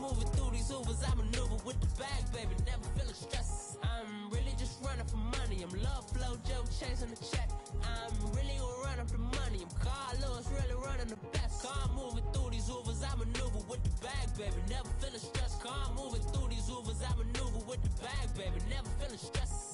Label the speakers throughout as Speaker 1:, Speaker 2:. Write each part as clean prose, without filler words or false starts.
Speaker 1: moving through these Ubers, I maneuver with the bag, baby, never feeling stress. I'm really just running for money. I'm love flow, Joe chasing the check. I'm really gonna run up the money. I'm Carl Lewis, really running the best. Car moving through these Ubers, I maneuver with the bag, baby, never feeling stressed. Car moving through these Ubers, I maneuver with the bag, baby, never feeling stressed.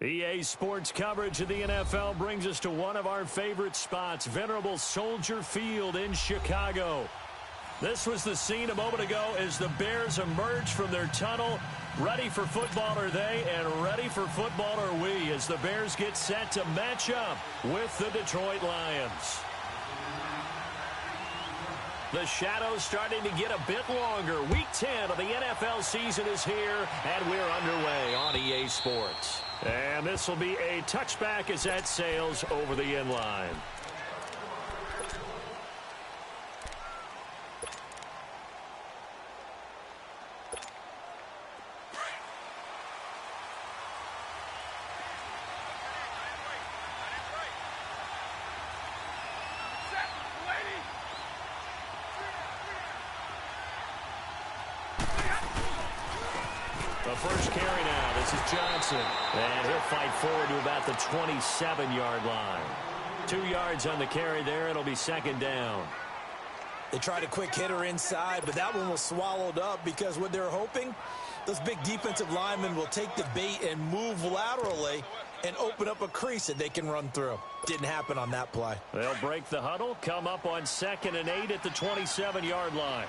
Speaker 2: EA Sports coverage of the NFL brings us to one of our favorite spots, venerable Soldier Field in Chicago. This was the scene a moment ago as the Bears emerged from their tunnel. Ready for football are they, and ready for football are we, as the Bears get set to match up with the Detroit Lions. The shadows starting to get a bit longer. Week 10 of the NFL season is here, and we're underway on EA Sports. And this will be a touchback as that sails over the end line. The first carry now. This is Johnson. And he'll fight forward to about the 27-yard line. 2 yards on the carry there. It'll be second down.
Speaker 3: They tried a quick hitter inside, but that one was swallowed up because what they're hoping, those big defensive linemen will take the bait and move laterally and open up a crease that they can run through. Didn't happen on that play.
Speaker 2: They'll break the huddle, come up on 2nd and 8 at the 27-yard line.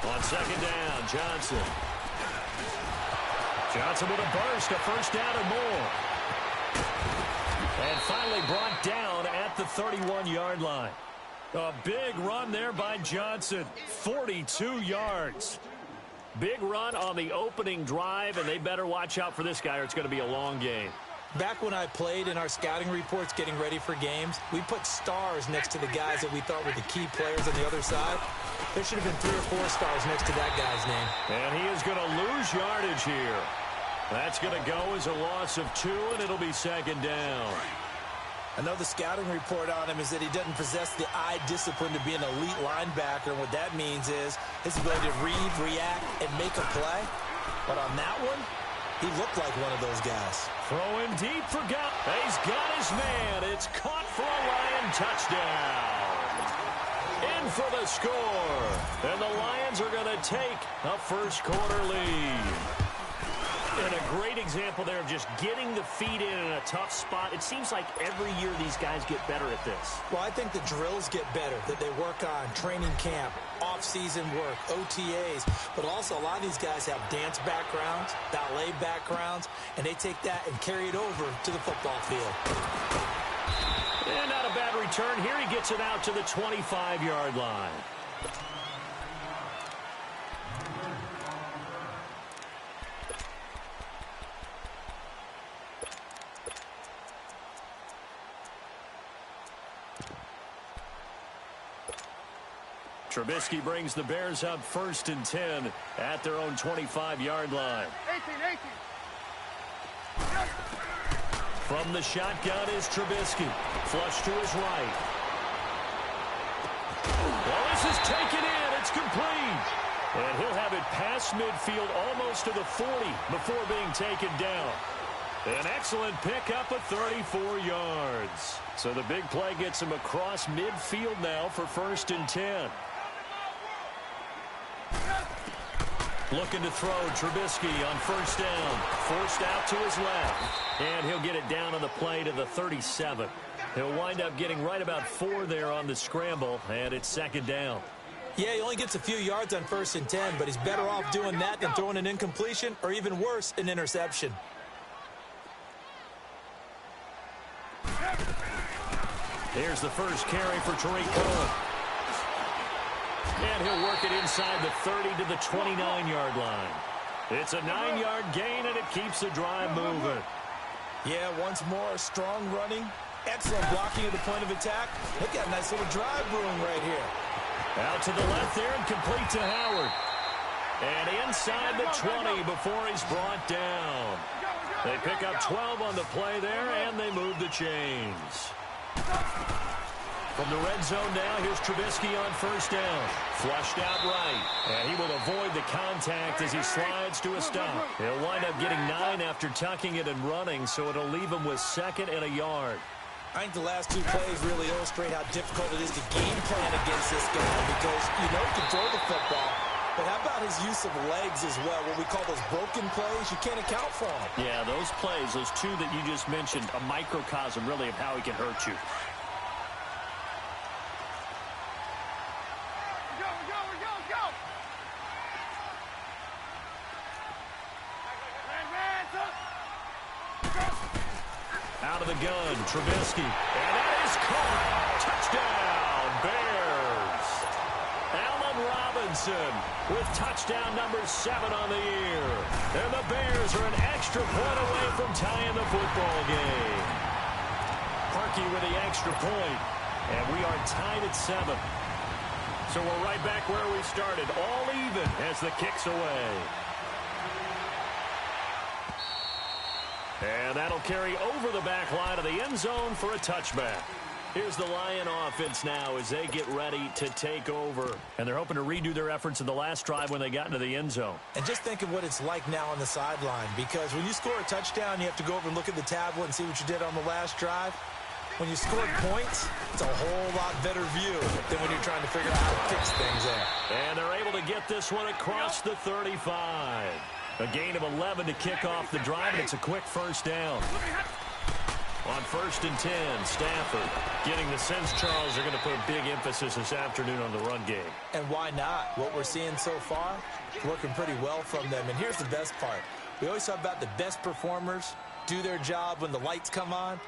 Speaker 2: On second down, Johnson. Johnson with a burst, a first down and more. And finally brought down at the 31-yard line. A big run there by Johnson, 42 yards. Big run on the opening drive, and they better watch out for this guy or it's going to be a long game.
Speaker 3: Back when I played in our scouting reports getting ready for games, we put stars next to the guys that we thought were the key players on the other side. There should have been 3 or 4 stars next to that guy's name.
Speaker 2: And he is going to lose yardage here. That's going to go as a loss of 2, and it'll be second down.
Speaker 3: I know the scouting report on him is that he doesn't possess the eye discipline to be an elite linebacker. And what that means is his ability to read, react, and make a play. But on that one, he looked like one of those guys.
Speaker 2: Throwing deep for God. He's got his man. It's caught for a Lion touchdown. In for the score. And the Lions are going to take a first quarter lead. And a great example there of just getting the feet in a tough spot. It seems like every year these guys get better at this.
Speaker 3: Well, I think the drills get better that they work on, training camp, off-season work, OTAs. But also a lot of these guys have dance backgrounds, ballet backgrounds, and they take that and carry it over to the football field.
Speaker 2: And not a bad return here. He gets it out to the 25-yard line. Trubisky brings the Bears up 1st and 10 at their own 25-yard line.
Speaker 4: 18.
Speaker 2: From the shotgun is Trubisky. Flush to his right. Well, this is taken in. It's complete. And he'll have it past midfield almost to the 40 before being taken down. An excellent pickup of 34 yards. So the big play gets him across midfield now for 1st and 10. Looking to throw Trubisky on 1st down. Forced out to his left. And he'll get it down on the play to the 37. He'll wind up getting right about 4 there on the scramble, and it's 2nd down.
Speaker 3: Yeah, he only gets a few yards on 1st and 10, but he's better off doing that than throwing an incompletion or even worse, an interception.
Speaker 2: Here's the first carry for Tariq Cohen. And he'll work it inside the 30 to the 29-yard line. It's a 9-yard gain, and it keeps the drive moving.
Speaker 3: Yeah, once more, strong running, excellent blocking at the point of attack. They got a nice little drive brewing right here.
Speaker 2: Out to the left there and complete to Howard. And inside the 20 before he's brought down. They pick up 12 on the play there, and they move the chains. From the red zone now, here's Trubisky on first down. Flushed out right, and he will avoid the contact as he slides to a stop. He'll wind up getting 9 after tucking it and running, so it'll leave him with 2nd and a yard.
Speaker 3: I think the last 2 plays really illustrate how difficult it is to game plan against this guy because you know he can throw the football, but how about his use of legs as well, what we call those broken plays? You can't account for them.
Speaker 2: Yeah, those plays, those 2 that you just mentioned, a microcosm really of how he can hurt you. Out of the gun, Trubisky. And that is caught. Touchdown, Bears. Allen Robinson with touchdown number 7 on the year. And the Bears are an extra point away from tying the football game. Parkey with the extra point. And we are tied at 7. So we're right back where we started, all even as the kick's away. And that'll carry over the back line of the end zone for a touchback. Here's the Lion offense now as they get ready to take over. And they're hoping to redo their efforts in the last drive when they got into the end zone.
Speaker 3: And just think of what it's like now on the sideline, because when you score a touchdown, you have to go over and look at the tablet and see what you did on the last drive. When you scored points, it's a whole lot better view than when you're trying to figure out how to fix things there.
Speaker 2: And they're able to get this one across the 35. A gain of 11 to kick off the drive, and it's a quick first down. On 1st and 10, Stafford getting the sense, Charles, they're going to put a big emphasis this afternoon on the run game.
Speaker 3: And why not? What we're seeing so far, working pretty well from them. And here's the best part. We always talk about the best performers do their job when the lights come on.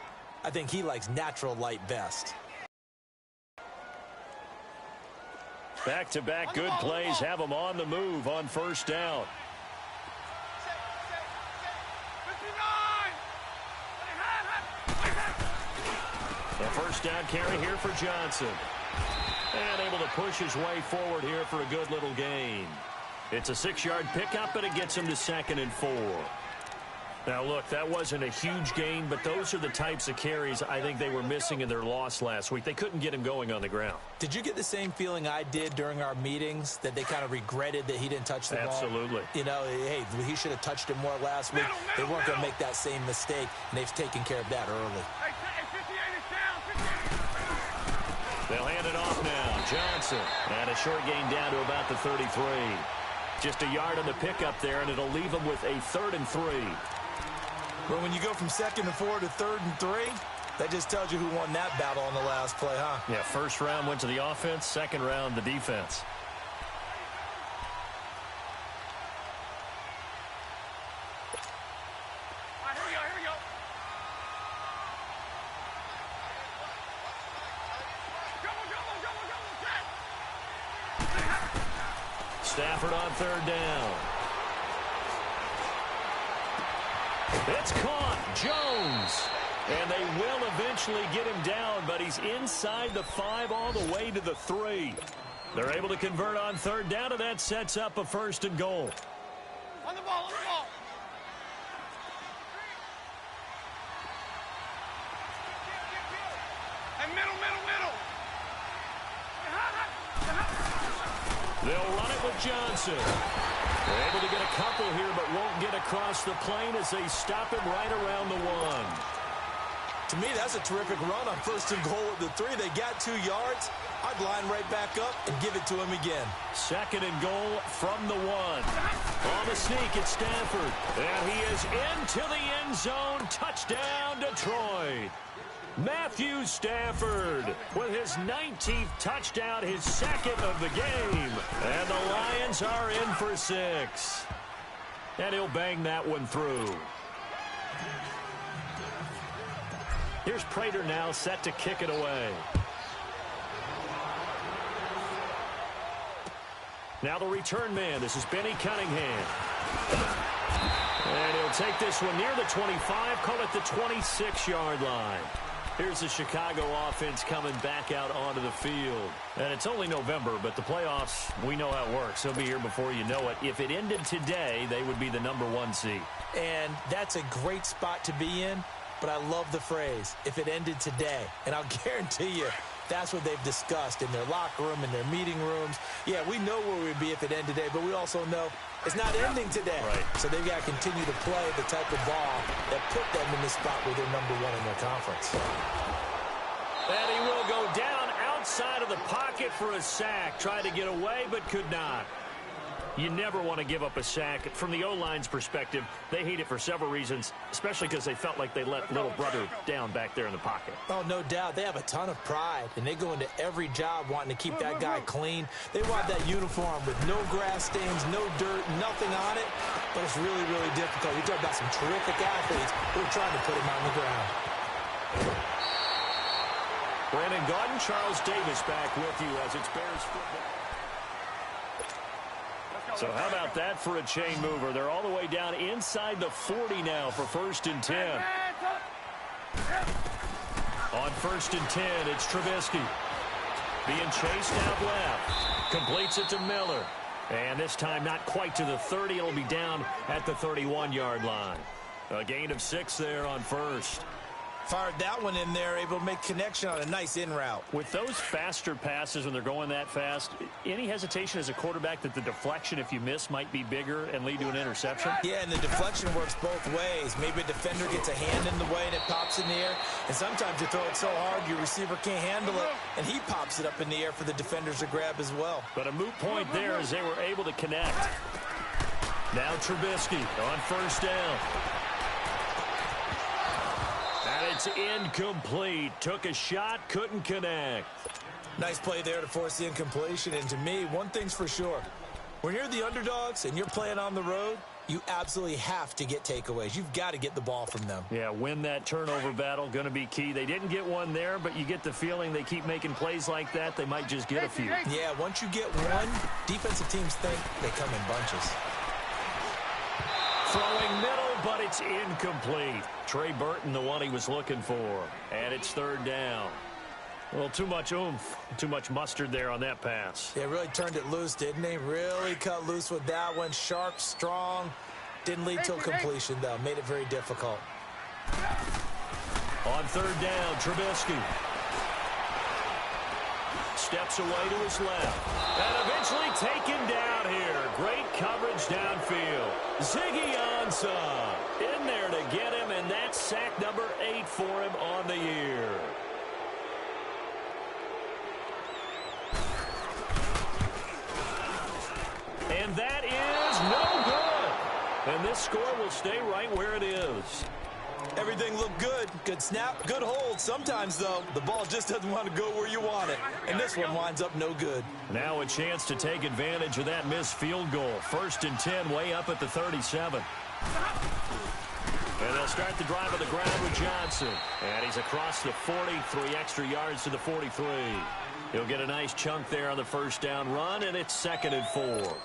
Speaker 3: I think he likes natural light best.
Speaker 2: Back-to-back good plays have them on the move on first down. A first down carry here for Johnson. And able to push his way forward here for a good little gain. It's a 6-yard pickup, but it gets him to 2nd and 4. Now, look, that wasn't a huge gain, but those are the types of carries I think they were missing in their loss last week. They couldn't get him going on the ground.
Speaker 3: Did you get the same feeling I did during our meetings, that they kind of regretted that he didn't touch the ball?
Speaker 2: Absolutely.
Speaker 3: You know, hey, he should have touched it more last week. They weren't going to make that same mistake, and they've taken care of that early.
Speaker 2: They'll hand it off now. Johnson. And a short gain down to about the 33. Just a yard on the pickup there, and it'll leave them with a 3rd and 3.
Speaker 3: Well, when you go from 2nd and 4 to 3rd and 3, that just tells you who won that battle on the last play, huh?
Speaker 2: Yeah, first round went to the offense, second round the defense.
Speaker 4: Here we go.
Speaker 2: Stafford on 3rd down. It's caught. Jones. And they will eventually get him down, but he's inside the 5 all the way to the 3. They're able to convert on 3rd down, and that sets up a 1st and goal.
Speaker 4: On the ball. And middle.
Speaker 2: They'll run it with Johnson. They're able to get a couple here, but won't get across the plane as they stop him right around the 1.
Speaker 3: To me, that's a terrific run on 1st and goal at the 3. They got 2 yards. I'd line right back up and give it to him again.
Speaker 2: 2nd and goal from the 1. On the sneak, it's Stafford. And he is into the end zone. Touchdown, Detroit. Matthew Stafford with his 19th touchdown, his 2nd of the game. And the Lions are in for 6. And he'll bang that one through. Here's Prater now set to kick it away. Now the return man. This is Benny Cunningham. And he'll take this one near the 25, call it the 26-yard line. Here's the Chicago offense coming back out onto the field. And it's only November, but the playoffs, we know how it works. They'll be here before you know it. If it ended today, they would be the #1 seed.
Speaker 3: And that's a great spot to be in, but I love the phrase, if it ended today. And I'll guarantee you, that's what they've discussed in their locker room, in their meeting rooms. Yeah, we know where we'd be if it ended today, but we also know it's not ending today.
Speaker 2: Right.
Speaker 3: So they've got to continue to play the type of ball that put them in the spot where they're #1 in their conference.
Speaker 2: And he will go down outside of the pocket for a sack. Tried to get away, but could not. You never want to give up a sack. From the O-line's perspective, they hate it for several reasons, especially because they felt like they let little brother down back there in the pocket.
Speaker 3: Oh, no doubt. They have a ton of pride, and they go into every job wanting to keep that guy clean. They want that uniform with no grass stains, no dirt, nothing on it, but it's really, really difficult. You're talking about some terrific athletes who are trying to put him on the ground.
Speaker 2: Brandon Gaudin, Charles Davis back with you as it's Bears football. So how about that for a chain mover? They're all the way down inside the 40 now for 1st and 10. On 1st and 10, it's Trubisky. Being chased out left. Completes it to Miller. And this time not quite to the 30. It'll be down at the 31-yard line. A gain of 6 there on 1st.
Speaker 3: Fired that one in there, able to make connection on a nice in route.
Speaker 2: With those faster passes when they're going that fast, any hesitation as a quarterback that the deflection, if you miss, might be bigger and lead to an interception?
Speaker 3: Yeah, and the deflection works both ways. Maybe a defender gets a hand in the way and it pops in the air. And sometimes you throw it so hard your receiver can't handle it, and he pops it up in the air for the defenders to grab as well.
Speaker 2: But a moot point there as they were able to connect. Now Trubisky on 1st down. It's incomplete. Took a shot, couldn't connect.
Speaker 3: Nice play there to force the incompletion. And to me, one thing's for sure. When you're the underdogs and you're playing on the road, you absolutely have to get takeaways. You've got to get the ball from them.
Speaker 2: Yeah, win that turnover battle, going to be key. They didn't get one there, but you get the feeling they keep making plays like that, they might just get a few.
Speaker 3: Yeah, once you get one, defensive teams think they come in bunches.
Speaker 2: Throwing middle, but it's incomplete. Trey Burton, the one he was looking for. And it's 3rd down. Well, too much oomph, too much mustard there on that pass.
Speaker 3: They really turned it loose, didn't they? Really cut loose with that one. Sharp, strong. Didn't lead to a completion, though. Made it very difficult.
Speaker 2: On 3rd down, Trubisky. Steps away to his left. And eventually taken down here. Great coverage downfield. Ziggy Ansah in there to get him, and that's sack number 8 for him on the year. And that is no good. And this score will stay right where it is.
Speaker 3: Everything looked good. Good snap, good hold. Sometimes, though, the ball just doesn't want to go where you want it. And this one winds up no good.
Speaker 2: Now a chance to take advantage of that missed field goal. 1st and 10, way up at the 37. And they'll start the drive on the ground with Johnson. And he's across the 40, 3 extra yards to the 43. He'll get a nice chunk there on the 1st down run, and it's 2nd and 4.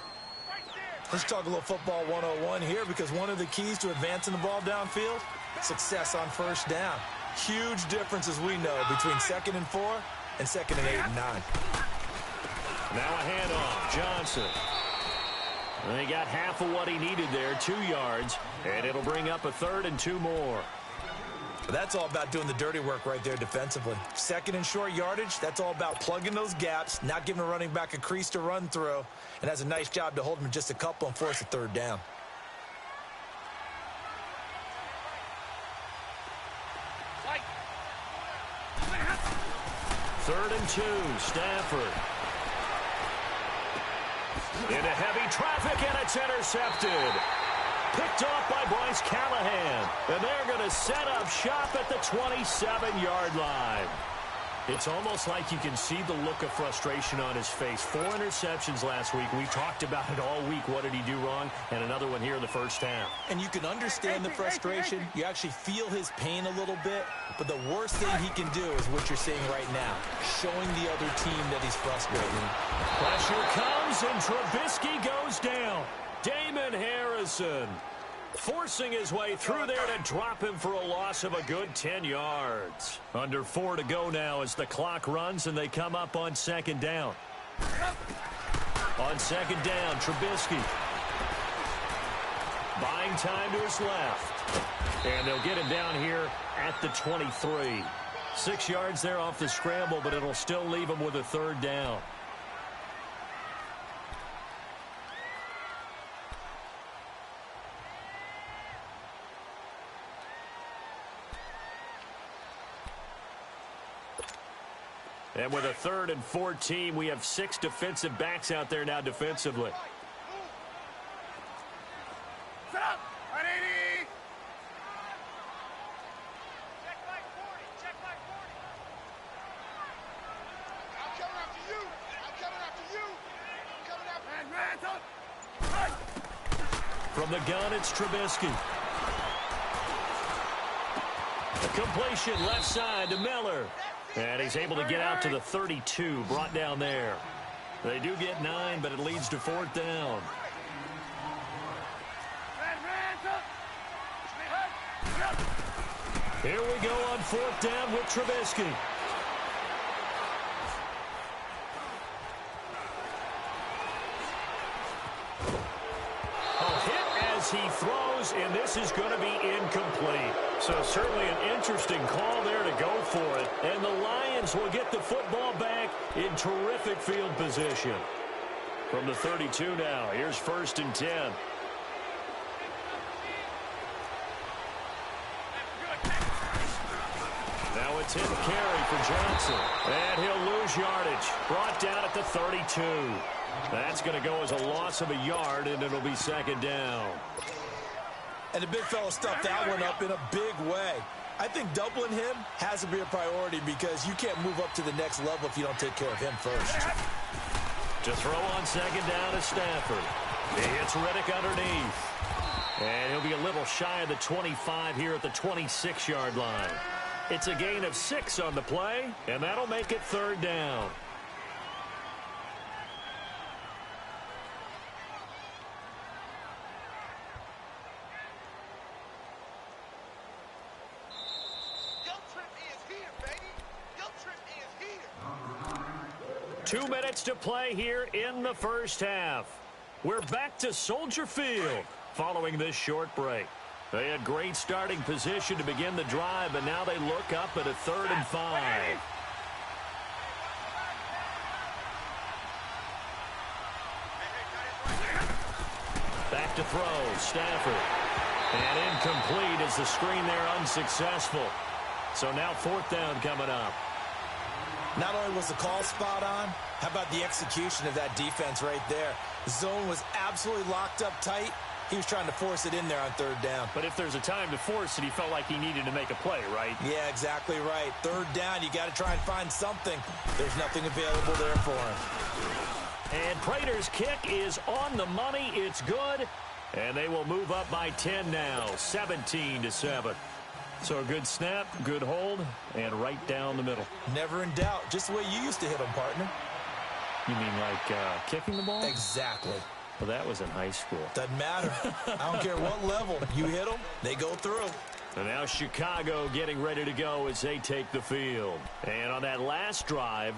Speaker 3: Let's talk a little football 101 here, because one of the keys to advancing the ball downfield, success on 1st down. Huge difference, as we know, between 2nd and 4 and 2nd and 8 and 9.
Speaker 2: Now a handoff. Johnson. And he got half of what he needed there, 2 yards, and it'll bring up a 3rd and 2 more.
Speaker 3: That's all about doing the dirty work right there defensively. 2nd and short yardage, that's all about plugging those gaps, not giving a running back a crease to run through, and has a nice job to hold him just a couple and force a 3rd down.
Speaker 2: Third and 2, Stafford. Into heavy traffic, and it's intercepted. Picked off by Bryce Callahan. And they're going to set up shop at the 27-yard line. It's almost like you can see the look of frustration on his face. 4 interceptions last week. We talked about it all week. What did he do wrong? And another one here in the 1st half.
Speaker 3: And you can understand the frustration. You actually feel his pain a little bit. But the worst thing he can do is what you're seeing right now, showing the other team that he's frustrated.
Speaker 2: Pressure comes, and Trubisky goes down. Damon Harrison forcing his way through there to drop him for a loss of a good 10 yards. Under 4 to go now as the clock runs and they come up on second down. On second down, Trubisky buying time to his left. And they'll get him down here at the 23. 6 yards there off the scramble, but it'll still leave him with a third down. And with a 3rd and 14, we have 6 defensive backs out there now defensively.
Speaker 4: Set up. 180. Check by 40. Check by 40. I'm coming after you. I'm coming after you. I'm coming after you.
Speaker 2: From the gun, it's Trubisky. A completion left side to Miller. And he's able to get out to the 32, brought down there. They do get 9, but it leads to 4th down. Here we go on 4th down with Trubisky. He throws, and this is going to be incomplete. So certainly an interesting call there to go for it. And the Lions will get the football back in terrific field position. From the 32 now, here's 1st and 10. Now it's hit carry for Johnson. And he'll lose yardage. Brought down at the 32. That's going to go as a loss of a yard, and it'll be 2nd down.
Speaker 3: And the big fella stuffed that one up in a big way. I think doubling him has to be a priority because you can't move up to the next level if you don't take care of him first.
Speaker 2: To throw on 2nd down to Stafford. He hits Riddick underneath. And he'll be a little shy of the 25 here at the 26-yard line. It's a gain of 6 on the play, and that'll make it 3rd down.
Speaker 4: Guilt trip is here, baby. Guilt trip is here.
Speaker 2: 2 minutes to play here in the first half. We're back to Soldier Field following this short break. They had great starting position to begin the drive, but now they look up at a 3rd and 5. Back to throw, Stafford. And incomplete as the screen there unsuccessful. So now 4th down coming up.
Speaker 3: Not only was the call spot on, how about the execution of that defense right there? The zone was absolutely locked up tight. He was trying to force it in there on 3rd down.
Speaker 2: But if there's a time to force it, he felt like he needed to make a play, right?
Speaker 3: Yeah, exactly right. 3rd down, you got to try and find something. There's nothing available there for him.
Speaker 2: And Prater's kick is on the money. It's good. And they will move up by 10 now, 17-7. So a good snap, good hold, and right down the middle.
Speaker 3: Never in doubt. Just the way you used to hit them, partner.
Speaker 2: You mean like kicking the ball?
Speaker 3: Exactly.
Speaker 2: Well, that was in high school.
Speaker 3: Doesn't matter. I don't care what level. You hit them, they go through.
Speaker 2: And now Chicago getting ready to go as they take the field. And on that last drive,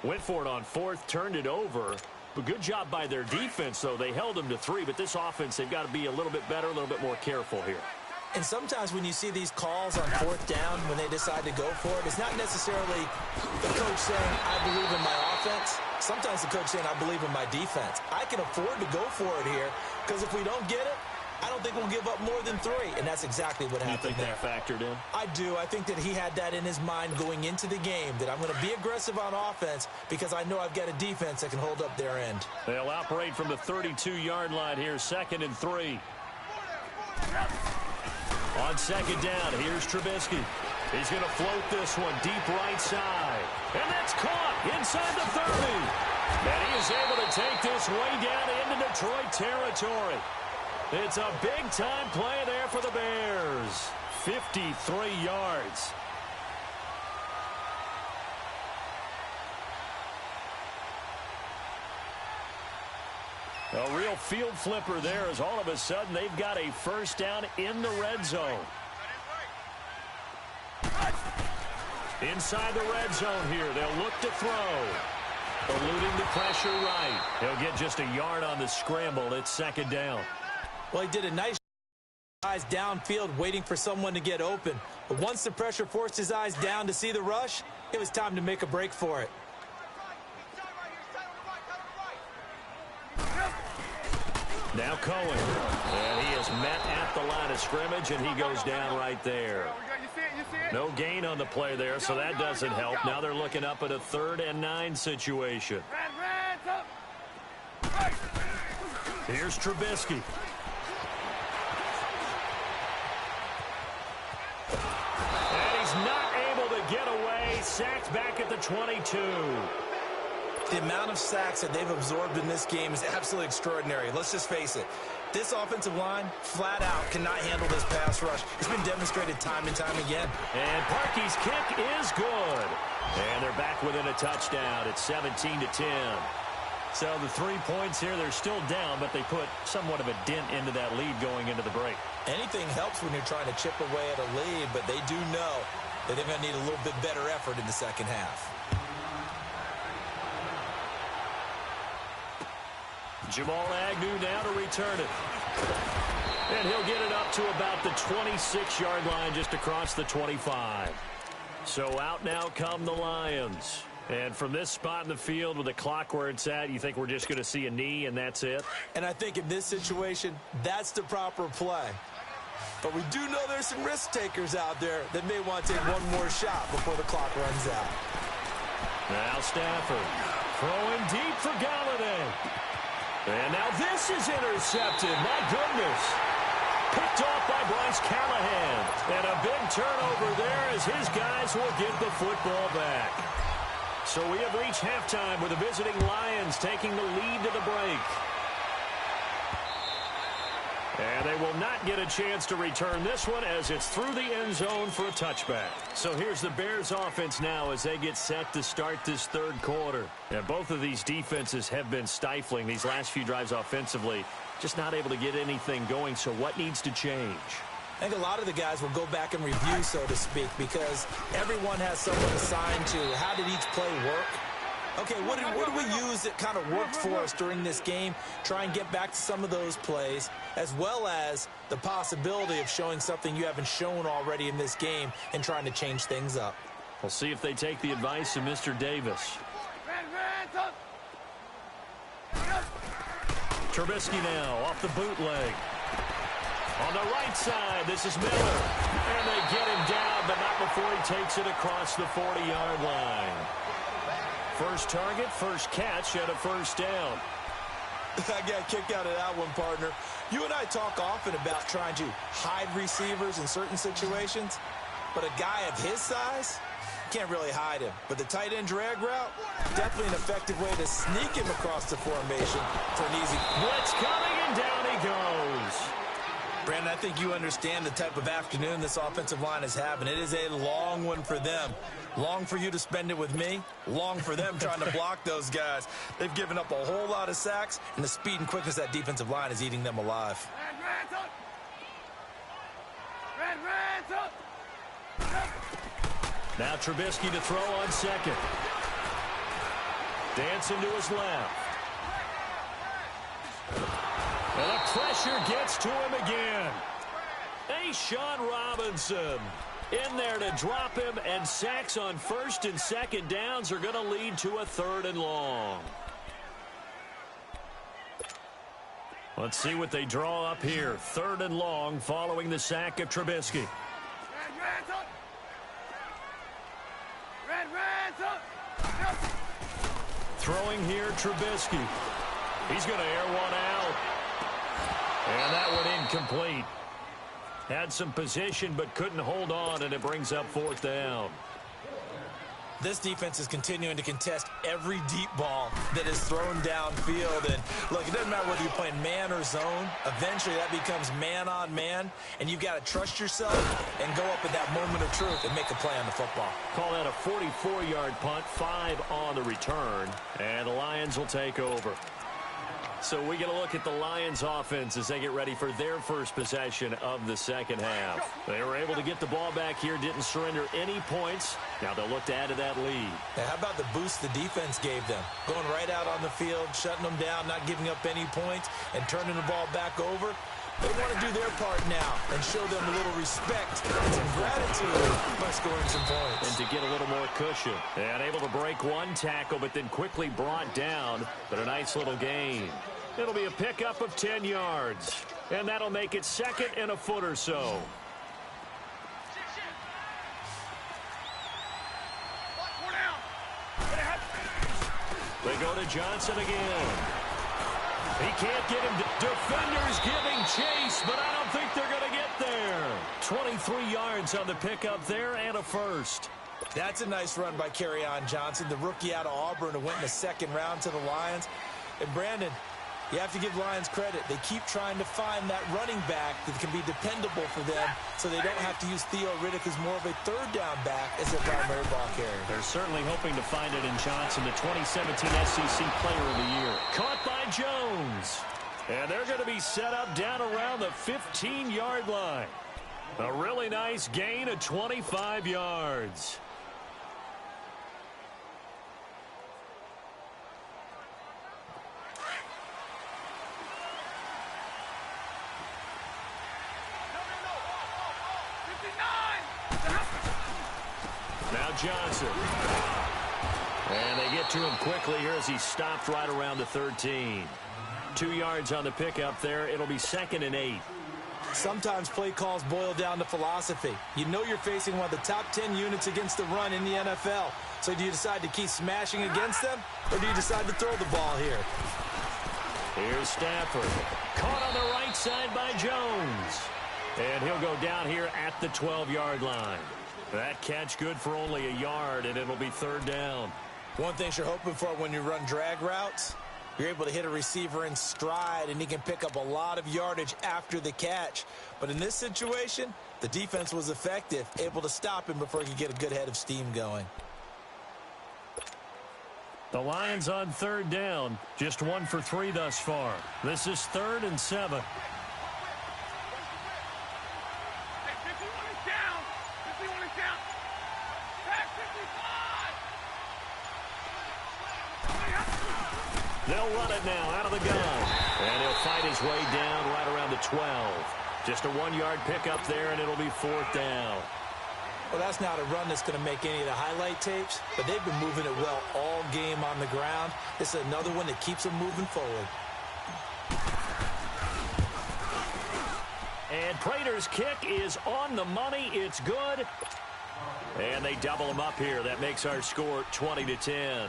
Speaker 2: went for it on 4th, turned it over. But good job by their defense, though. They held them to 3, but this offense, they've got to be a little bit better, a little bit more careful here.
Speaker 3: And sometimes when you see these calls on 4th down, when they decide to go for it, it's not necessarily the coach saying, I believe in my offense. Sometimes the coach saying, I believe in my defense. I can afford to go for it here because if we don't get it, I don't think we'll give up more than 3. And that's exactly what happened there.
Speaker 2: You think that factored in?
Speaker 3: I do. I think that he had that in his mind going into the game, that I'm going to be aggressive on offense because I know I've got a defense that can hold up their end.
Speaker 2: They'll operate from the 32-yard line here, 2nd and 3. On 2nd down, here's Trubisky. He's going to float this one deep right side. And that's caught inside the 30. And he is able to take this way down into Detroit territory. It's a big-time play there for the Bears. 53 yards. A real little field flipper there as all of a sudden they've got a first down in the red zone. Inside the red zone here, they'll look to throw. Eluding the pressure right. He'll get just a yard on the scramble. It's second down.
Speaker 3: Well, he did a nice eyes downfield waiting for someone to get open. But once the pressure forced his eyes down to see the rush, it was time to make a break for it.
Speaker 2: Now Cohen. And he is met at the line of scrimmage, and he goes down right there. No gain on the play there, so that doesn't help. Now they're looking up at a 3rd and 9 situation. Here's Trubisky. And he's not able to get away. Sacked back at the 22.
Speaker 3: The amount of sacks that they've absorbed in this game is absolutely extraordinary. Let's just face it. This offensive line, flat out, cannot handle this pass rush. It's been demonstrated time and time again.
Speaker 2: And Parkey's kick is good. And they're back within a touchdown. It's 17-10. So the 3 points here, they're still down, but they put somewhat of a dent into that lead going into the break.
Speaker 3: Anything helps when you're trying to chip away at a lead, but they do know that they're going to need a little bit better effort in the second half.
Speaker 2: Jamal Agnew now to return it. And he'll get it up to about the 26-yard line, just across the 25. So out now come the Lions. And from this spot in the field with the clock where it's at, you think we're just going to see a knee and that's it?
Speaker 3: And I think in this situation, that's the proper play. But we do know there's some risk takers out there that may want to take one more shot before the clock runs out.
Speaker 2: Now Stafford throwing deep for Galladay. And now this is intercepted. My goodness. Picked off by Bryce Callahan. And a big turnover there as his guys will get the football back. So we have reached halftime with the visiting Lions taking the lead to the break. And they will not get a chance to return this one as it's through the end zone for a touchback. So here's the Bears offense now as they get set to start this third quarter. And both of these defenses have been stifling these last few drives offensively. Just not able to get anything going. So what needs to change?
Speaker 3: I think a lot of the guys will go back and review, so to speak, because everyone has someone assigned to how did each play work. Okay, what do we use that kind of worked for us during this game? Try and get back to some of those plays, as well as the possibility of showing something you haven't shown already in this game and trying to change things up.
Speaker 2: We'll see if they take the advice of Mr. Davis. Trubisky now off the bootleg. On the right side, this is Miller. And they get him down, but not before he takes it across the 40-yard line. First target, first catch at a first down.
Speaker 3: I got a kick out of that one, partner. You and I talk often about trying to hide receivers in certain situations, but a guy of his size, can't really hide him. But the tight end drag route, definitely an effective way to sneak him across the formation for an easy
Speaker 2: blitz coming, and down he goes.
Speaker 3: Brandon, I think you understand the type of afternoon this offensive line is having. It is a long one for them. Long for you to spend it with me. Long for them trying to block those guys. They've given up a whole lot of sacks, and the speed and quickness of that defensive line is eating them alive.
Speaker 2: Now Trubisky to throw on second. Dancing to his left. And the pressure gets to him again. Sean Robinson in there to drop him, and sacks on first and second downs are going to lead to a 3rd and long. Let's see what they draw up here. 3rd and long following the sack of Trubisky. Throwing here, Trubisky. He's going to air one out. And that one incomplete. Had some position but couldn't hold on, and it brings up 4th down.
Speaker 3: This defense is continuing to contest every deep ball that is thrown downfield. And look, it doesn't matter whether you're playing man or zone. Eventually that becomes man on man, and you've got to trust yourself and go up at that moment of truth and make a play on the football.
Speaker 2: Call that a 44-yard punt, 5 on the return, and the Lions will take over. So we get a look at the Lions offense as they get ready for their first possession of the second half. They were able to get the ball back here, didn't surrender any points. Now they'll look to add to that lead.
Speaker 3: Now, how about the boost the defense gave them? Going right out on the field, shutting them down, not giving up any points, and turning the ball back over. They want to do their part now and show them a little respect and some gratitude by scoring some points.
Speaker 2: And to get a little more cushion. And able to break one tackle, but then quickly brought down. But a nice little gain. It'll be a pickup of 10 yards. And that'll make it second and a foot or so. They go to Johnson again. He can't get him. Defenders giving chase, but I don't think they're going to get there. 23 yards on the pickup there and a first.
Speaker 3: That's a nice run by Kerryon Johnson, the rookie out of Auburn who went in the second round to the Lions. And Brandon, you have to give Lions credit. They keep trying to find that running back that can be dependable for them so they don't have to use Theo Riddick as more of a third down back as their primary ball carrier.
Speaker 2: They're certainly hoping to find it in Johnson, the 2017 SEC Player of the Year. Caught by Jones. And they're going to be set up down around the 15-yard line. A really nice gain of 25 yards. Now Johnson. And they get to him quickly here as he stopped right around the 13. 2 yards on the pickup there. It'll be second and 8.
Speaker 3: Sometimes play calls boil down to philosophy. You know you're facing one of the top 10 units against the run in the NFL. So do you decide to keep smashing against them, or do you decide to throw the ball here?
Speaker 2: Here's Stafford. Caught on the right side by Jones. And he'll go down here at the 12-yard line. That catch good for only a yard, and it'll be third down.
Speaker 3: One thing you're hoping for when you run drag routes, you're able to hit a receiver in stride, and he can pick up a lot of yardage after the catch. But in this situation, the defense was effective, able to stop him before he could get a good head of steam going.
Speaker 2: The Lions on third down, just 1 for 3 thus far. This is 3rd and 7. They'll run it now out of the gun. And he'll fight his way down right around the 12. Just a 1-yard pickup there, and it'll be 4th down.
Speaker 3: Well, that's not a run that's going to make any of the highlight tapes, but they've been moving it well all game on the ground. This is another one that keeps them moving forward.
Speaker 2: And Prater's kick is on the money. It's good. And they double him up here. That makes our score 20-10.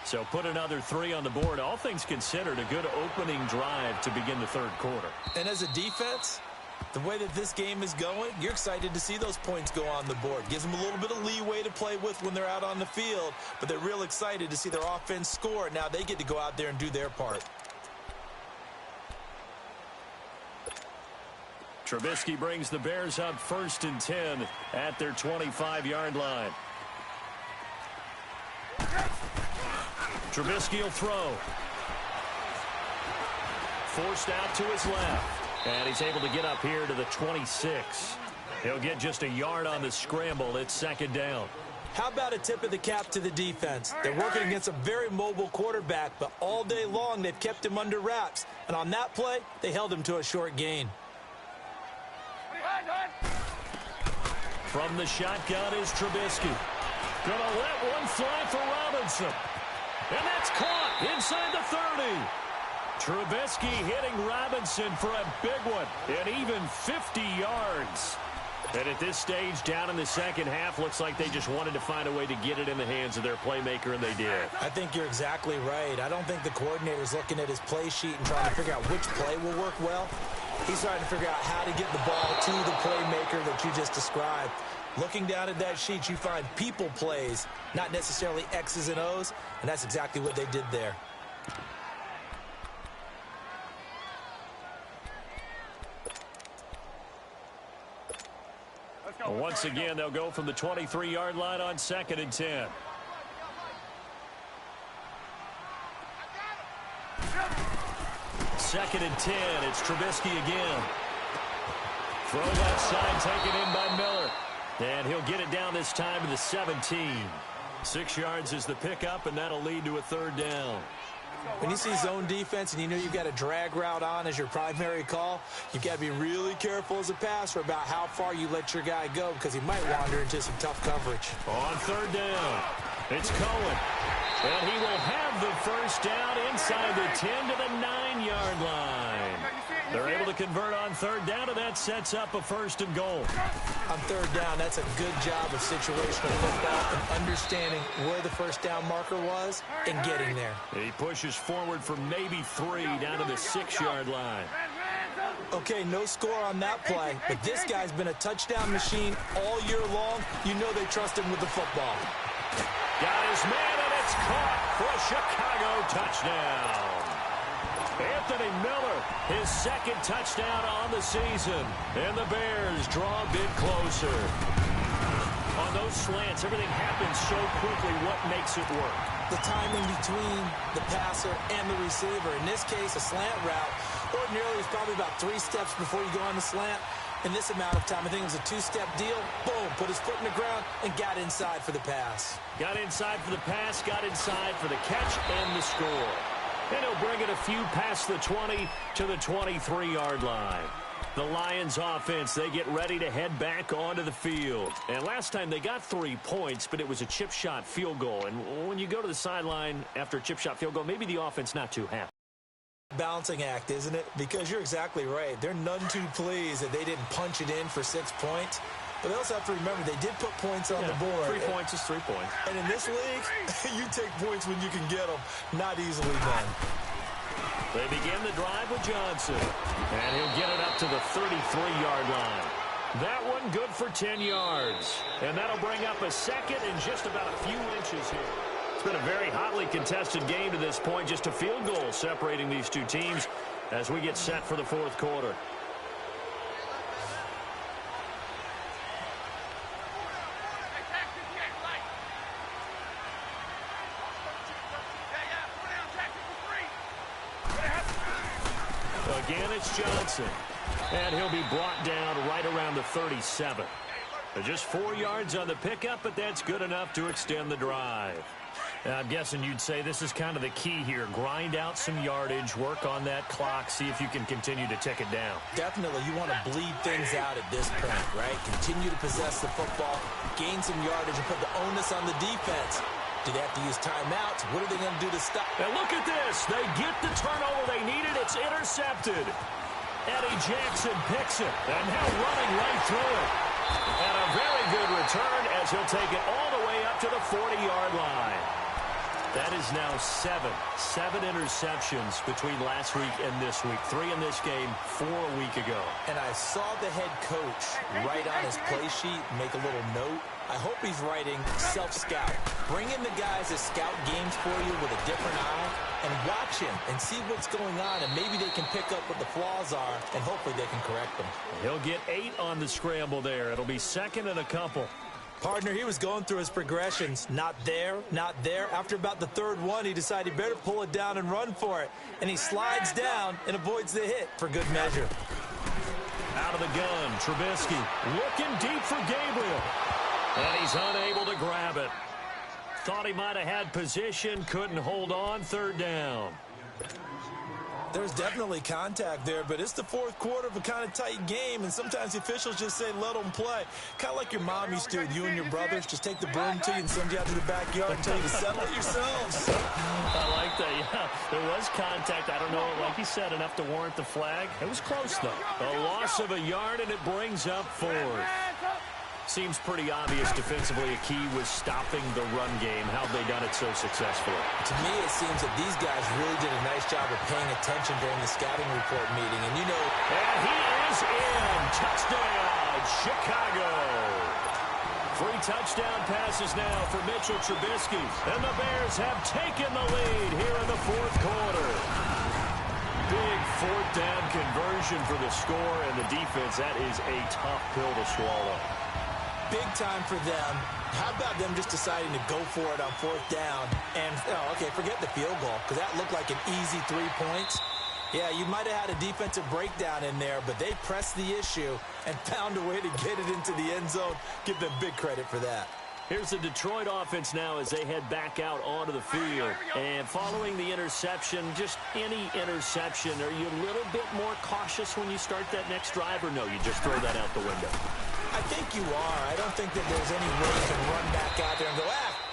Speaker 2: So put another 3 on the board. All things considered, a good opening drive to begin the third quarter.
Speaker 3: And as a defense, the way that this game is going, you're excited to see those points go on the board. Gives them a little bit of leeway to play with when they're out on the field, but they're real excited to see their offense score. Now they get to go out there and do their part.
Speaker 2: Trubisky brings the Bears up 1st and 10 at their 25-yard line. Trubisky will throw. Forced out to his left. And he's able to get up here to the 26. He'll get just a yard on the scramble. It's 2nd down.
Speaker 3: How about a tip of the cap to the defense? They're working against a very mobile quarterback, but all day long they've kept him under wraps. And on that play, they held him to a short gain.
Speaker 2: From the shotgun is Trubisky. Gonna let one fly for Robinson. And that's caught inside the 30. Trubisky hitting Robinson for a big one. And even 50 yards. And at this stage, down in the second half, looks like they just wanted to find a way to get it in the hands of their playmaker, and they did.
Speaker 3: I think you're exactly right. I don't think the coordinator's looking at his play sheet and trying to figure out which play will work well. He's trying to figure out how to get the ball to the playmaker that you just described. Looking down at that sheet, you find people plays, not necessarily X's and O's, and that's exactly what they did there.
Speaker 2: Once again, they'll go from the 23-yard line on 2nd and 10. 2nd and 10. It's Trubisky again. Throw left side, taken in by Miller. And he'll get it down this time to the 17. 6 yards is the pickup, and that'll lead to a 3rd down.
Speaker 3: When you see zone defense and you know you've got a drag route on as your primary call, you've got to be really careful as a passer about how far you let your guy go because he might wander into some tough coverage.
Speaker 2: On 3rd down, it's Cohen. And he will have the 1st down inside the 10 to the 9-yard line. They're able to convert on 3rd down, and that sets up a 1st and goal.
Speaker 3: On 3rd down, that's a good job of situational football and understanding where the 1st down marker was and getting there.
Speaker 2: He pushes forward for maybe 3 down to the 6-yard line.
Speaker 3: Okay, no score on that play, but this guy's been a touchdown machine all year long. You know they trust him with the football.
Speaker 2: Got his man, and it's caught for a Chicago touchdown. Anthony Miller, his 2nd touchdown on the season. And the Bears draw a bit closer. On those slants, everything happens so quickly. What makes it work?
Speaker 3: The timing between the passer and the receiver. In this case, a slant route. Ordinarily, it's probably about 3 steps before you go on the slant. In this amount of time, I think it was a 2-step deal. Boom, put his foot in the ground and got inside for the pass.
Speaker 2: Got inside for the pass, got inside for the catch, and the score. And he'll bring it a few past the 20 to the 23-yard line. The Lions offense, they get ready to head back onto the field. And last time they got 3 points, but it was a chip shot field goal. And when you go to the sideline after a chip shot field goal, maybe the offense not too happy.
Speaker 3: Balancing act, isn't it? Because you're exactly right. They're none too pleased that they didn't punch it in for 6 points. But they also have to remember they did put points on the board.
Speaker 2: 3 points is 3 points.
Speaker 3: And in this league, you take points when you can get them. Not easily done.
Speaker 2: They begin the drive with Johnson. And he'll get it up to the 33-yard line. That one good for 10 yards. And that'll bring up a 2nd and just about a few inches here. It's been a very hotly contested game to this point. Just a field goal separating these two teams as we get set for the 4th quarter. Again, it's Johnson. And he'll be brought down right around the 37. Just 4 yards on the pickup, but that's good enough to extend the drive. I'm guessing you'd say this is kind of the key here. Grind out some yardage, work on that clock, see if you can continue to tick it down.
Speaker 3: Definitely. You want to bleed things out at this point, right? Continue to possess the football, gain some yardage, and put the onus on the defense. Do they have to use timeouts? What are they going to do to stop?
Speaker 2: And look at this. They get the turnover they needed. It's intercepted. Eddie Jackson picks it, and now running right through it. And a very good return as he'll take it all the way up to the 40-yard line. That is now 7 interceptions between last week and this week. 3 in this game, 4 a week ago.
Speaker 3: And I saw the head coach write on his play sheet, make a little note. I hope he's writing self-scout. Bring in the guys that scout games for you with a different eye and watch him and see what's going on, and maybe they can pick up what the flaws are, and hopefully they can correct them.
Speaker 2: He'll get 8 on the scramble there. It'll be 2nd and a couple.
Speaker 3: Partner, he was going through his progressions. Not there, not there. After about the 3rd one, he decided he better pull it down and run for it. And he slides down and avoids the hit for good measure.
Speaker 2: Out of the gun, Trubisky looking deep for Gabriel. And he's unable to grab it. Thought he might have had position, couldn't hold on, 3rd down.
Speaker 3: There's definitely contact there, but it's the 4th quarter of a kind of tight game, and sometimes the officials just say, let them play. Kind of like your mom used to with you and your brothers. Just take the broom to you and send you out to the backyard and tell you to settle it yourselves.
Speaker 2: I like that, yeah. There was contact. I don't know, like you said, enough to warrant the flag. It was close, though. A loss of a yard, and it brings up 4th. Seems pretty obvious defensively a key was stopping the run game. How have they done it so successfully?
Speaker 3: To me, it seems that these guys really did a nice job of paying attention during the scouting report meeting. And, you know...
Speaker 2: And he is in. Touchdown, Chicago. 3 touchdown passes now for Mitchell Trubisky. And the Bears have taken the lead here in the 4th quarter. Big 4th down conversion for the score, and the defense, that is a tough pill to swallow.
Speaker 3: Big time for them. How about them just deciding to go for it on 4th down? And, okay, forget the field goal, because that looked like an easy 3 points. Yeah, you might have had a defensive breakdown in there, but they pressed the issue and found a way to get it into the end zone. Give them big credit for that.
Speaker 2: Here's the Detroit offense now as they head back out onto the field. And following the interception, just any interception, are you a little bit more cautious when you start that next drive, or no, you just throw that out the window?
Speaker 3: I think you are. I don't think that there's any way you can run back out there and go,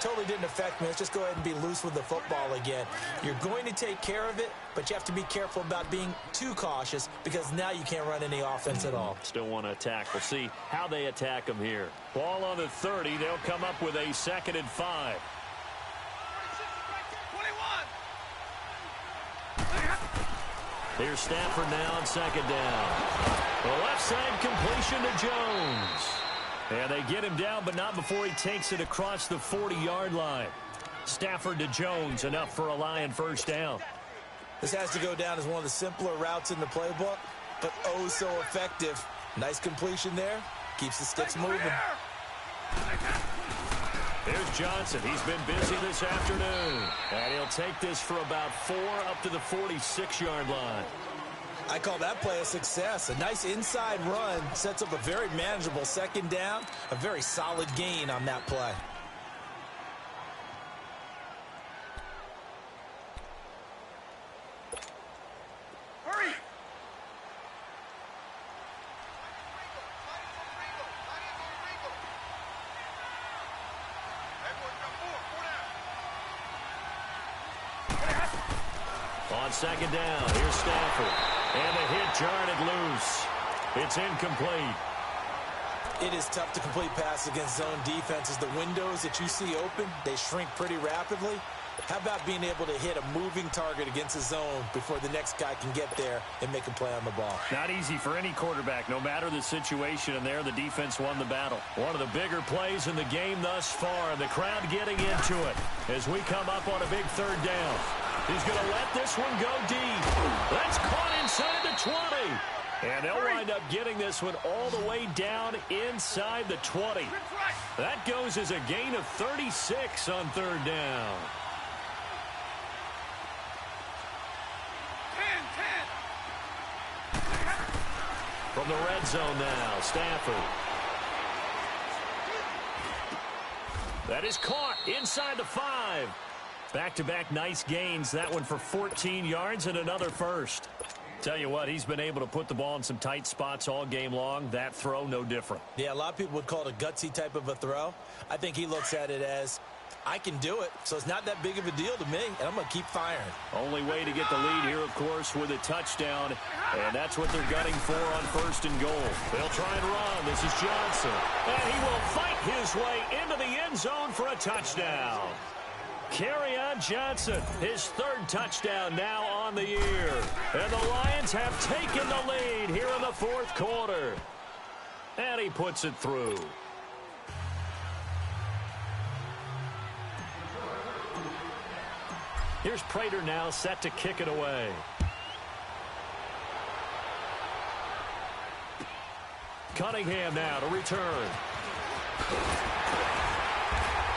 Speaker 3: totally didn't affect me. Let's just go ahead and be loose with the football again. You're going to take care of it, but you have to be careful about being too cautious because now you can't run any offense at all.
Speaker 2: Still want to attack. We'll see how they attack them here. Ball on the 30. They'll come up with a 2nd and 5.
Speaker 4: 21.
Speaker 2: Here's Stafford now on 2nd down. The left side completion to Jones. And they get him down, but not before he takes it across the 40-yard line. Stafford to Jones, enough for a Lion first down.
Speaker 3: This has to go down as one of the simpler routes in the playbook, but oh so effective. Nice completion there. Keeps the sticks moving.
Speaker 2: Here's Johnson. He's been busy this afternoon. And he'll take this for about 4 up to the 46-yard line.
Speaker 3: I call that play a success. A nice inside run sets up a very manageable 2nd down. A very solid gain on that play.
Speaker 4: Hurry!
Speaker 2: On 2nd down, here's Stafford. And the hit jarred it loose. It's incomplete.
Speaker 3: It is tough to complete passes against zone defenses. The windows that you see open, they shrink pretty rapidly. How about being able to hit a moving target against a zone before the next guy can get there and make a play on the ball?
Speaker 2: Not easy for any quarterback, no matter the situation. And there, the defense won the battle. One of the bigger plays in the game thus far, and the crowd getting into it as we come up on a big 3rd down. He's going to let this one go deep. That's caught inside the 20. And they'll wind up getting this one all the way down inside the 20. That goes as a gain of 36 on 3rd down.
Speaker 4: 10.
Speaker 2: From the red zone now, Stafford. That is caught inside the 5. Back-to-back nice gains. That one for 14 yards and another first. Tell you what, he's been able to put the ball in some tight spots all game long. That throw, no different.
Speaker 3: Yeah, a lot of people would call it a gutsy type of a throw. I think he looks at it as, I can do it, so it's not that big of a deal to me, and I'm going to keep firing.
Speaker 2: Only way to get the lead here, of course, with a touchdown, and that's what they're gunning for on 1st and goal. They'll try and run. This is Johnson, and he will fight his way into the end zone for a touchdown. Kerryon Johnson, his 3rd touchdown now on the year. And the Lions have taken the lead here in the 4th quarter. And he puts it through. Here's Prater now set to kick it away. Cunningham now to return.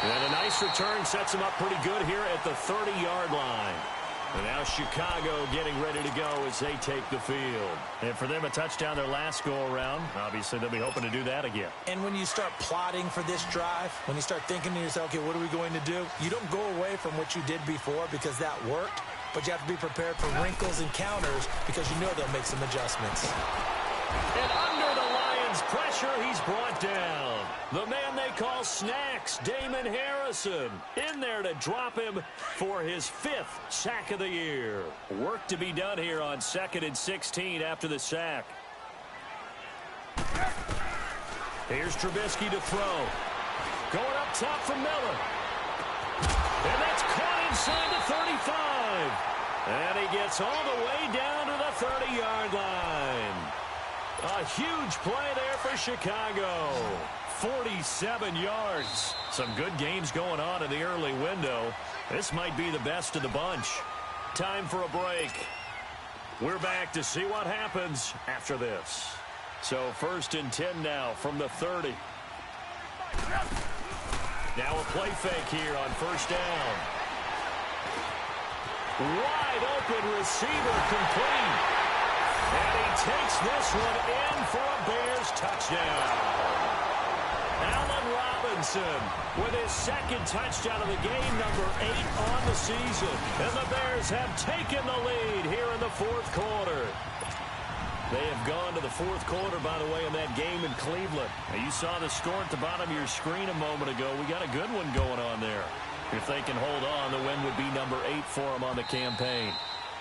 Speaker 2: And a nice return sets him up pretty good here at the 30-yard line. And now Chicago getting ready to go as they take the field. And for them, a touchdown their last go-around. Obviously, they'll be hoping to do that again.
Speaker 3: And when you start plotting for this drive, when you start thinking to yourself, okay, what are we going to do? You don't go away from what you did before because that worked, but you have to be prepared for wrinkles and counters because you know they'll make some adjustments.
Speaker 2: And under the Lions' pressure, he's brought down. The man they call Snacks, Damon Harrison, in there to drop him for his 5th sack of the year. Work to be done here on 2nd and 16 after the sack. Here's Trubisky to throw. Going up top for Miller. And that's caught inside the 35. And he gets all the way down to the 30-yard line. A huge play there for Chicago. 47 yards. Some good games going on in the early window. This might be the best of the bunch. Time for a break. We're back to see what happens after this. So 1st and 10 now from the 30. Now a play fake here on 1st down. Wide open receiver complete. And he takes this one in for a Bears touchdown. Allen Robinson with his second touchdown of the game, number 8 on the season. And the Bears have taken the lead here in the fourth quarter. They have gone to the fourth quarter, by the way, in that game in Cleveland. Now, you saw the score at the bottom of your screen a moment ago. We got a good one going on there. If they can hold on, the win would be number 8 for them on the campaign.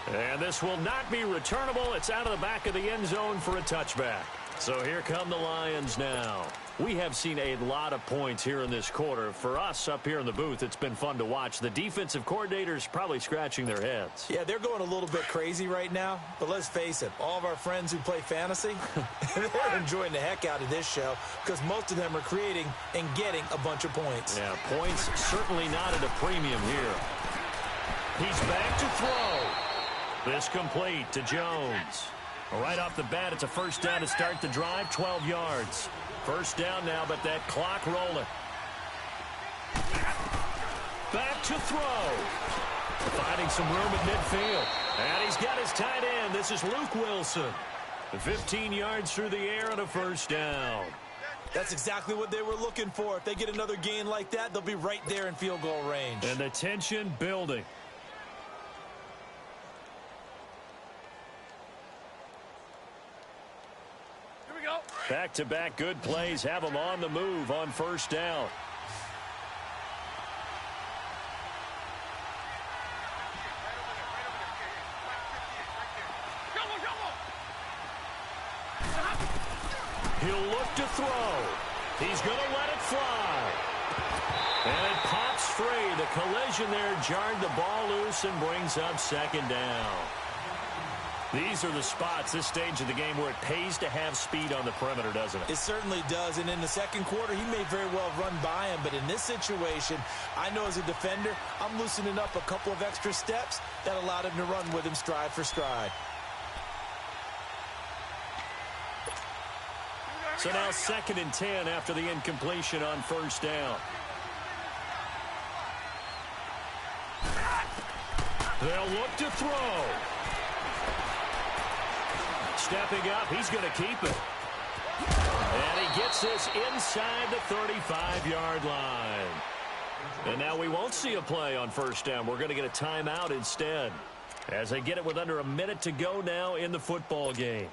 Speaker 2: And this will not be returnable. It's out of the back of the end zone for a touchback. So here come the Lions now. We have seen a lot of points here in this quarter. For us up here in the booth, it's been fun to watch. The defensive coordinators probably scratching their heads.
Speaker 3: Yeah, they're going a little bit crazy right now. But let's face it, all of our friends who play fantasy, they're enjoying the heck out of this show because most of them are creating and getting a bunch of points.
Speaker 2: Yeah, points certainly not at a premium here. He's back to throw. This complete to Jones. Right off the bat, it's a first down to start the drive, 12 yards. First down now, but that clock rolling. Back to throw. Finding some room at midfield. And he's got his tight end. This is Luke Wilson. 15 yards through the air and a first down.
Speaker 3: That's exactly what they were looking for. If they get another gain like that, they'll be right there in field goal range.
Speaker 2: And the tension building. Back-to-back good plays have them on the move on first down. He'll look to throw. He's going to let it fly. And it pops free. The collision there jarred the ball loose and brings up second down. These are the spots, this stage of the game, where it pays to have speed on the perimeter, doesn't it?
Speaker 3: It certainly does, and in the second quarter, he may very well run by him, but in this situation, I know as a defender, I'm loosening up a couple of extra steps that allowed him to run with him stride for stride.
Speaker 2: So now 2nd and 10 after the incompletion on first down. They'll look to throw. Stepping up, he's going to keep it. And he gets this inside the 35-yard line. And now we won't see a play on first down. We're going to get a timeout instead, as they get it with under a minute to go now in the football game.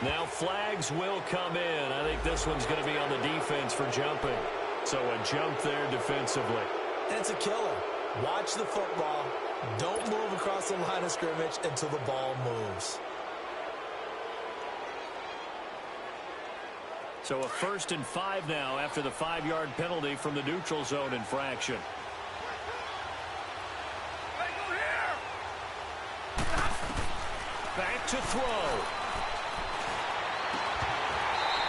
Speaker 2: Now flags will come in. I think this one's going to be on the defense for jumping. So a jump there defensively.
Speaker 3: That's a killer. Watch the football. Don't move across the line of scrimmage until the ball moves.
Speaker 2: So a 1st and 5 now after the 5-yard penalty from the neutral zone infraction. Back to throw.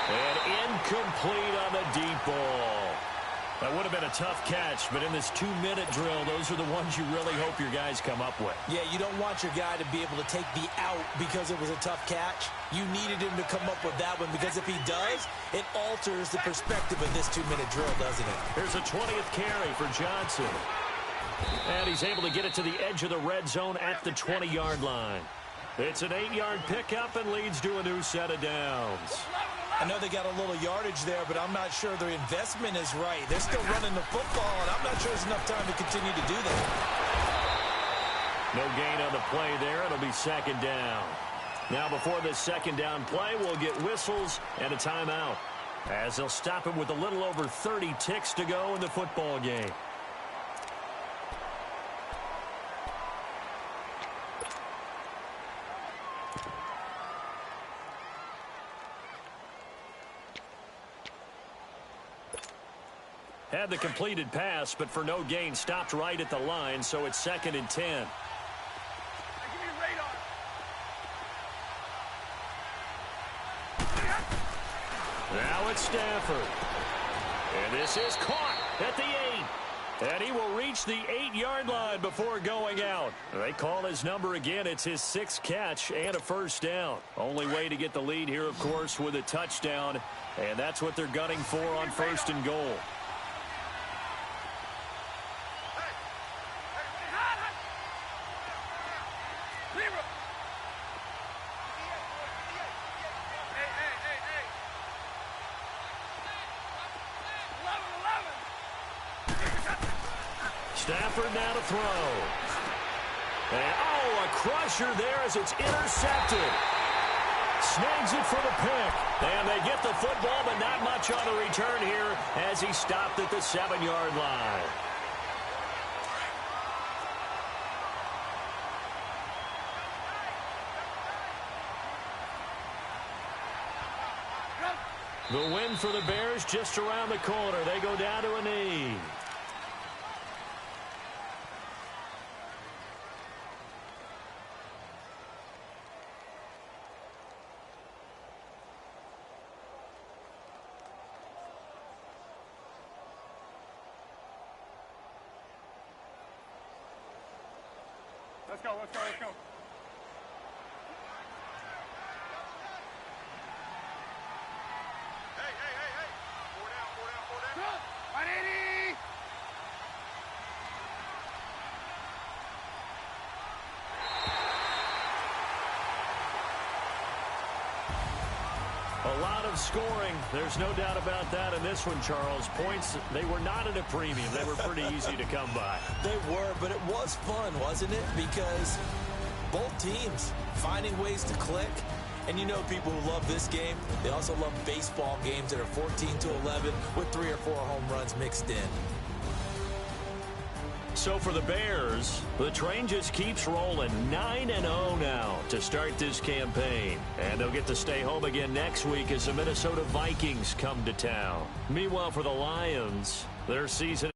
Speaker 2: And incomplete on the deep ball. That would have been a tough catch, but in this 2-minute drill, those are the ones you really hope your guys come up with.
Speaker 3: Yeah, you don't want your guy to be able to take the out because it was a tough catch. You needed him to come up with that one because if he does, it alters the perspective of this 2-minute drill, doesn't it?
Speaker 2: Here's a 20th carry for Johnson. And he's able to get it to the edge of the red zone at the 20-yard line. It's an 8-yard pickup and leads to a new set of downs.
Speaker 3: I know they got a little yardage there, but I'm not sure their investment is right. They're still running the football, and I'm not sure there's enough time to continue to do that.
Speaker 2: No gain on the play there. It'll be 2nd down. Now before this 2nd down play, we'll get whistles and a timeout, as they'll stop him with a little over 30 ticks to go in the football game. Had the completed pass, but for no gain, stopped right at the line, so it's 2nd and 10. Now it's Stafford. And this is caught at the 8. And he will reach the 8-yard line before going out. They call his number again. It's his 6th catch and a first down. Only way to get the lead here, of course, with a touchdown. And that's what they're gunning for on 1st and goal. Stafford now to throw. And, oh, a crusher there as it's intercepted. Snags it for the pick. And they get the football, but not much on the return here as he stopped at the 7-yard line. The win for the Bears just around the corner. They go down to a knee.
Speaker 5: Let's go, let's go, let's go.
Speaker 4: Hey, hey, hey, hey. 4 down, 4 down, 4 down.
Speaker 5: 180!
Speaker 2: A lot of scoring. There's no doubt about that in this one, Charles. Points, they were not at a premium. They were pretty easy to come by.
Speaker 3: They were, but it was fun, wasn't it? Because both teams finding ways to click. And you know people who love this game, they also love baseball games that are 14-11 with 3 or 4 home runs mixed in.
Speaker 2: So for the Bears, the train just keeps rolling. 9-0 now to start this campaign. And they'll get to stay home again next week as the Minnesota Vikings come to town. Meanwhile, for the Lions, their season